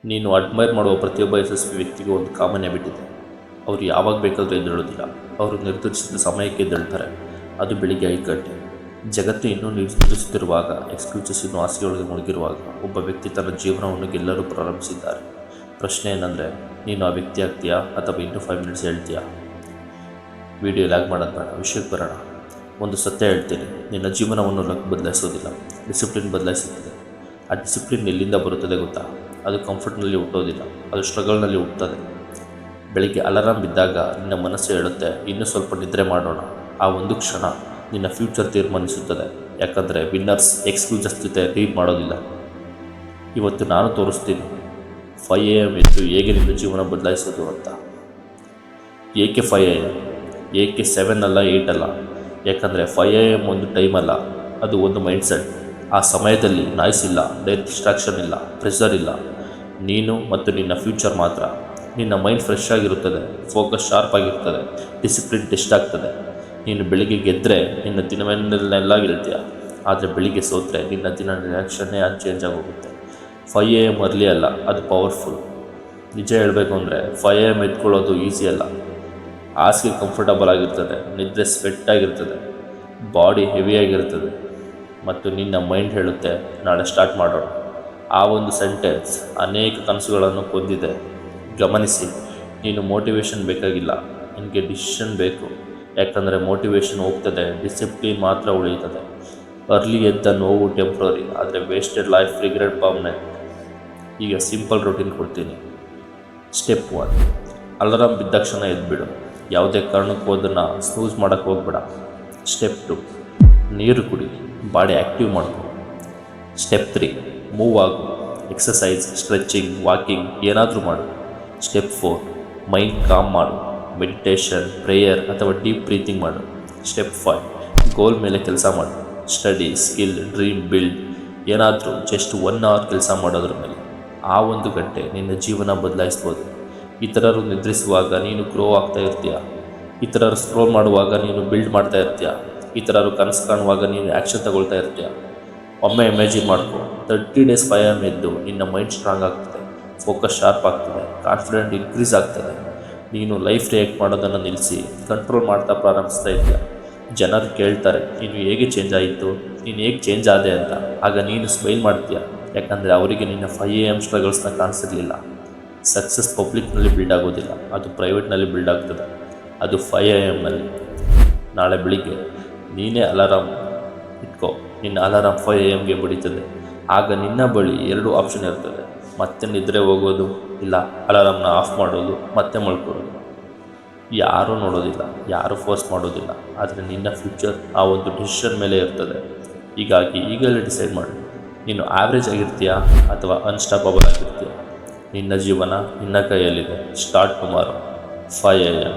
ನೀನು ಅಡ್ಮೈರ್ ಮಾಡುವ ಪ್ರತಿಯೊಬ್ಬ ಯಶಸ್ವಿ ವ್ಯಕ್ತಿಗೂ ಒಂದು ಕಾಮನ್ ಹ್ಯಾಬಿಟ್ ಇದೆ. ಅವರು ಯಾವಾಗ ಬೇಕಾದರೂ ಎದ್ದೇಳೋದಿಲ್ಲ. ಅವರು ನಿರ್ಧರಿಸಿದ ಸಮಯಕ್ಕೆ ಎದ್ದೇಳ್ತಾರೆ. ಅದು ಬೆಳಿಗ್ಗೆ 5 ಗಂಟೆ. ಜಗತ್ತು ಇನ್ನೂ ನಿರ್ಧರಿಸುತ್ತಿರುವಾಗ, ಎಕ್ಸ್ಕ್ಯೂಸಸ್ ಇನ್ನೂ ಆಸೆಯೊಳಗೆ ಮುಳುಗಿರುವಾಗ ಒಬ್ಬ ವ್ಯಕ್ತಿ ತನ್ನ ಜೀವನವನ್ನು ಗೆಲ್ಲಲು ಪ್ರಾರಂಭಿಸಿದ್ದಾರೆ. ಪ್ರಶ್ನೆ ಏನಂದರೆ, ನೀನು ಆ ವ್ಯಕ್ತಿ ಆಗ್ತೀಯಾ ಅಥವಾ ಇನ್ನೂ 5 ಮಿನಿಟ್ಸ್ ಹೇಳ್ತೀಯಾ? ವಿಡಿಯೋ ಲ್ಯಾಗ್ ಮಾಡೋದು ಬೇಡ, ವಿಷಯಕ್ಕೆ ಬರೋಣ. ಒಂದು ಸತ್ಯ ಹೇಳ್ತೀನಿ, ನಿನ್ನ ಜೀವನವನ್ನು ಲಕ್ ಬದಲಾಯಿಸೋದಿಲ್ಲ, ಡಿಸಿಪ್ಲಿನ್ ಬದಲಾಯಿಸುತ್ತದೆ. ಆ ಡಿಸಿಪ್ಲಿನ್ ಎಲ್ಲಿಂದ ಬರುತ್ತದೆ ಗೊತ್ತಾ? ಅದು ಕಂಫರ್ಟ್ನಲ್ಲಿ ಹುಟ್ಟೋದಿಲ್ಲ, ಅದು ಸ್ಟ್ರಗಲ್ನಲ್ಲಿ ಹುಟ್ಟುತ್ತದೆ. ಬೆಳಿಗ್ಗೆ ಅಲಾರಾಮ್ ಬಿದ್ದಾಗ ನಿನ್ನ ಮನಸ್ಸು ಹೇಳುತ್ತೆ, ಇನ್ನೂ ಸ್ವಲ್ಪ ನಿದ್ರೆ ಮಾಡೋಣ. ಆ ಒಂದು ಕ್ಷಣ ನಿನ್ನ ಫ್ಯೂಚರ್ ತೀರ್ಮಾನಿಸುತ್ತದೆ. ಯಾಕಂದರೆ ವಿನ್ನರ್ಸ್ ಎಕ್ಸ್ಕ್ಯೂಸಸ್ ಜೊತೆ ರೀಡ್ ಮಾಡೋದಿಲ್ಲ. ಇವತ್ತು ನಾನು ತೋರಿಸ್ತೀನಿ 5 AM ಎದ್ದು ಹೇಗೆ ನಿನ್ನ ಜೀವನ ಬದಲಾಯಿಸೋದು ಅಂತ. ಏಕೆ 5 AM? ಏಕೆ 7 ಅಲ್ಲ 8 ಅಲ್ಲ? ಯಾಕಂದರೆ 5 AM ಒಂದು ಟೈಮ್ ಅಲ್ಲ, ಅದು ಒಂದು ಮೈಂಡ್ಸೆಟ್. ಆ ಸಮಯದಲ್ಲಿ ನಾಯ್ಸ್ ಇಲ್ಲ, ಡಿಸ್ಟ್ರಾಕ್ಷನ್ ಇಲ್ಲ, ಪ್ರೆಷರ್ ಇಲ್ಲ. ನೀನು ಮತ್ತು ನಿನ್ನ ಫ್ಯೂಚರ್ ಮಾತ್ರ. ನಿನ್ನ ಮೈಂಡ್ ಫ್ರೆಶ್ ಆಗಿರುತ್ತದೆ, ಫೋಕಸ್ ಶಾರ್ಪ್ ಆಗಿರ್ತದೆ, ಡಿಸಿಪ್ಲಿನ್ ಟೆಸ್ಟ್ ಆಗ್ತದೆ. ನೀನು ಬೆಳಿಗ್ಗೆ ಗೆದ್ದರೆ ನಿನ್ನ ದಿನವನ್ನೆಲ್ಲ ಗೆಲ್ತೀಯ, ಆದರೆ ಬೆಳಿಗ್ಗೆ ಸೋತ್ರೆ ನಿನ್ನ ದಿನ ರಿಯಾಕ್ಷನ್ನೇ ಚೇಂಜ್ ಆಗೋಗುತ್ತೆ. 5 AM ಅರ್ಲಿ ಅಲ್ಲ, ಅದು ಪವರ್ಫುಲ್. ನಿಜ ಹೇಳಬೇಕು ಅಂದರೆ 5 AM ಎತ್ಕೊಳ್ಳೋದು ಈಸಿ ಅಲ್ಲ. ಹಾಸಿಗೆ ಕಂಫರ್ಟಬಲ್ ಆಗಿರ್ತದೆ, ನಿದ್ರೆ ಸ್ವೆಟ್ ಆಗಿರ್ತದೆ, ಬಾಡಿ ಹೆವಿಯಾಗಿರ್ತದೆ ಮತ್ತು ನಿನ್ನ ಮೈಂಡ್ ಹೇಳುತ್ತೆ ನಾಳೆ ಸ್ಟಾರ್ಟ್ ಮಾಡೋಣ. ಆ ಒಂದು ಸೆಂಟೆನ್ಸ್ ಅನೇಕ ಕನಸುಗಳನ್ನು ಕೊಂದಿದೆ. ಗಮನಿಸಿ, ನೀನು ಮೋಟಿವೇಶನ್ ಬೇಕಾಗಿಲ್ಲ, ನಿನಗೆ ಡಿಸಿಷನ್ ಬೇಕು. ಯಾಕಂದರೆ ಮೋಟಿವೇಶನ್ ಹೋಗ್ತದೆ, ಡಿಸಿಪ್ಲಿನ್ ಮಾತ್ರ ಉಳಿಯುತ್ತದೆ. ಅರ್ಲಿ ಎದ್ದ ನೋವು ಟೆಂಪ್ರರಿ, ಆದರೆ ವೇಸ್ಟೆಡ್ ಲೈಫ್ ರಿಗ್ರೆಟ್ ಪರ್ಮನೆಂಟ್. ಈಗ ಸಿಂಪಲ್ ರೂಟೀನ್ ಕೊಡ್ತೀನಿ. ಸ್ಟೆಪ್ 1, ಅಲಾರಾಮ್ ಬಿದ್ದ ತಕ್ಷಣ ಎದ್ಬಿಡು. ಯಾವುದೇ ಕಾರಣಕ್ಕೂ ಅದನ್ನು ಸ್ನೂಸ್ ಮಾಡೋಕ್ಕೆ ಹೋಗ್ಬೇಡ. ಸ್ಟೆಪ್ 2, ನೀರು ಕುಡಿ, ಬಾಡಿ ಆ್ಯಕ್ಟಿವ್ ಮಾಡ್ಕೊ. ಸ್ಟೆಪ್ 3, ಮೂವ್ ಆಗು, ಎಕ್ಸಸೈಸ್, ಸ್ಟ್ರೆಚಿಂಗ್, ವಾಕಿಂಗ್ ಏನಾದರೂ ಮಾಡು. ಸ್ಟೆಪ್ 4, ಮೈಂಡ್ ಕಾಮ್ ಮಾಡು, ಮೆಡಿಟೇಷನ್, ಪ್ರೇಯರ್ ಅಥವಾ ಡೀಪ್ ಬ್ರೀತಿಂಗ್ ಮಾಡು. ಸ್ಟೆಪ್ 5, ಗೋಲ್ ಮೇಲೆ ಕೆಲಸ ಮಾಡು. ಸ್ಟಡಿ, ಸ್ಕಿಲ್, ಡ್ರೀಮ್, ಬಿಲ್ಡ್ ಏನಾದರೂ ಜಸ್ಟ್ 1 ಅವರ್ ಕೆಲಸ ಮಾಡೋದ್ರ ಮೇಲೆ. ಆ 1 ಗಂಟೆ ನಿನ್ನ ಜೀವನ ಬದಲಾಯಿಸ್ಬೋದು. ಇತರರು ನಿದ್ರಿಸುವಾಗ ನೀನು ಗ್ರೋ ಆಗ್ತಾ ಇರ್ತೀಯ. ಇತರರು ಸ್ಕ್ರೋಲ್ ಮಾಡುವಾಗ ನೀನು ಬಿಲ್ಡ್ ಮಾಡ್ತಾ ಇರ್ತೀಯ. ಇತರರು ಕನಸು ಕಾಣುವಾಗ ನೀನು ಆ್ಯಕ್ಷನ್ ತಗೊಳ್ತಾ ಇರ್ತೀಯ. ಒಮ್ಮೆ ಇಮ್ಯಾಜಿನ್ ಮಾಡ್ಕೊ, 30 ಡೇಸ್ 5 AM ಎದ್ದು ನಿನ್ನ ಮೈಂಡ್ ಸ್ಟ್ರಾಂಗ್ ಆಗ್ತದೆ, ಫೋಕಸ್ ಶಾರ್ಪ್ ಆಗ್ತದೆ, ಕಾನ್ಫಿಡೆಂಟ್ ಇನ್ಕ್ರೀಸ್ ಆಗ್ತದೆ. ನೀನು ಲೈಫ್ ರಿಯಾಕ್ಟ್ ಮಾಡೋದನ್ನು ನಿಲ್ಲಿಸಿ ಕಂಟ್ರೋಲ್ ಮಾಡ್ತಾ ಪ್ರಾರಂಭಿಸ್ತಾ ಇದೆಯಾ. ಜನರು ಕೇಳ್ತಾರೆ, ನೀನು ಹೇಗೆ ಚೇಂಜ್ ಆಯಿತು, ನೀನು ಹೇಗೆ ಚೇಂಜ್ ಆದೆ ಅಂತ. ಆಗ ನೀನು ಸ್ಮೈಲ್ ಮಾಡ್ತೀಯ, ಯಾಕಂದರೆ ಅವರಿಗೆ ನಿನ್ನ 5 AM ಸ್ಟ್ರಗಲ್ಸ್ನ ಕಾಣಿಸಿರಲಿಲ್ಲ. ಸಕ್ಸಸ್ ಪಬ್ಲಿಕ್ನಲ್ಲಿ ಬಿಲ್ಡ್ ಆಗೋದಿಲ್ಲ, ಅದು ಪ್ರೈವೇಟ್ನಲ್ಲಿ ಬಿಲ್ಡ್ ಆಗ್ತದೆ. ಅದು 5 AM ನಾಳೆ ಬೆಳಿಗ್ಗೆ ನೀನೇ ಅಲಾರಾಮ್ ಇಟ್ಕೋ. ನಿನ್ನ ಅಲಾರಾಮ್ 5 AMಗೆ ಬಡಿತದೆ. ಆಗ ನಿನ್ನ ಬಳಿ 2 ಆಪ್ಷನ್ ಇರ್ತದೆ. ಮತ್ತೆ ನಿದ್ರೆ ಹೋಗೋದು, ಇಲ್ಲ ಅಲಾರಾಮ್ನ ಆಫ್ ಮಾಡೋದು, ಮತ್ತೆ ಮಲ್ಕೊಳ್ಳೋದು. ಯಾರೂ ನೋಡೋದಿಲ್ಲ, ಯಾರೂ ಫೋರ್ಸ್ ಮಾಡೋದಿಲ್ಲ, ಆದರೆ ನಿನ್ನ ಫ್ಯೂಚರ್ ಆ ಒಂದು ಡಿಸಿಷನ್ ಮೇಲೆ ಇರ್ತದೆ. ಹೀಗಾಗಿ ಈಗಲೇ ಡಿಸೈಡ್ ಮಾಡಿ, ನೀನು ಆವ್ರೇಜ್ ಆಗಿರ್ತೀಯಾ ಅಥವಾ ಅನ್ಸ್ಟಾಪಬಲ್ ಆಗಿರ್ತೀಯ. ನಿನ್ನ ಜೀವನ ನಿನ್ನ ಕೈಯಲ್ಲಿದೆ. Start tomorrow 5 AM.